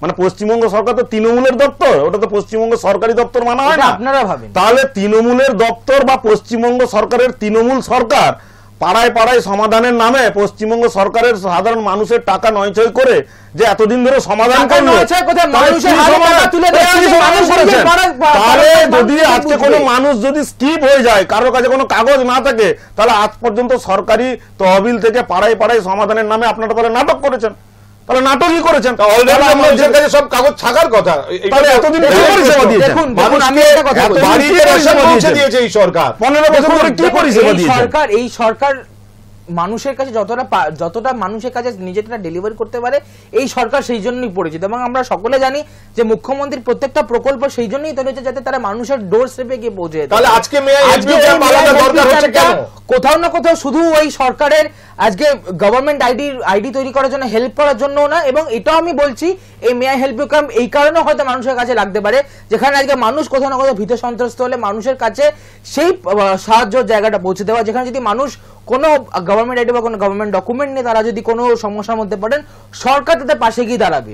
মানে পশ্চিমবঙ্গ সরকার তো তৃণমূলের দপ্তর, ওটা তো পশ্চিমবঙ্গ সরকারি দপ্তর মানা হয় না। আপনারা ভাবেন তাহলে তৃণমূলের দপ্তর বা পশ্চিমবঙ্গ সরকারের তৃণমূল সরকার পাড়ায় পাড়ায় সমাধানের নামে পশ্চিমবঙ্গ সরকারের সাধারণ মানুষের টাকা নয়ছয় করে যে এতদিন ধরে সমাধান করলো, তাহলে যদি আজকে কোনো মানুষ যদি স্কিপ হয়ে যায়, কারোর কাছে কোনো কাগজ না থাকে, তাহলে আজ পর্যন্ত সরকারি তহবিল থেকে পাড়ায় পাড়ায় সমাধানের নামে আপনারা তাহলে নাটক করেছেন। তাহলে নাটকই করেছেন, মানুষের কাছে সব কাগজ থাকার কথা। তাহলে এতদিন কি পরিষেবা দিয়েছেন? বাড়িতে রেশন পৌঁছে দিয়েছে এই সরকার। 15 বছর ধরে কি পরিষেবা দিয়েছেন? এই সরকার মানুষের কাছে যতটা মানুষের কাছে নিজেটা ডেলিভারি করতে পারে এই সরকার সেই জন্যই পরিচিত। এবং আমরা সকলে জানি যে মুখ্যমন্ত্রীর প্রত্যেকটা প্রকল্প সেই জন্যই তৈরি হচ্ছে যাতে তারা মানুষের ডোর স্টেপে গিয়ে পৌঁছে যায়। তাহলে আজকে কোথাও না কোথাও শুধু ওই সরকারের আজকে গভর্নমেন্ট আইডি তৈরি করার জন্য, হেল্প করার জন্য না, এবং এটাও আমি বলছি এই may I help you camp এই কারণে হয়তো মানুষের কাছে লাগতে পারে, যেখানে আজকে মানুষ কোথাও না কোথাও ভীত সন্ত্রস্ত হলে মানুষের কাছে সেই সাহায্য জায়গাটা পৌঁছে দেওয়া, যেখানে যদি মানুষ কোনো গভর্নমেন্ট আইডি বা কোনো গভর্নমেন্ট ডকুমেন্ট নিয়ে তারা যদি কোনো সমস্যার মধ্যে পড়েন, সরকার তাদের পাশে গিয়ে দাঁড়াবে।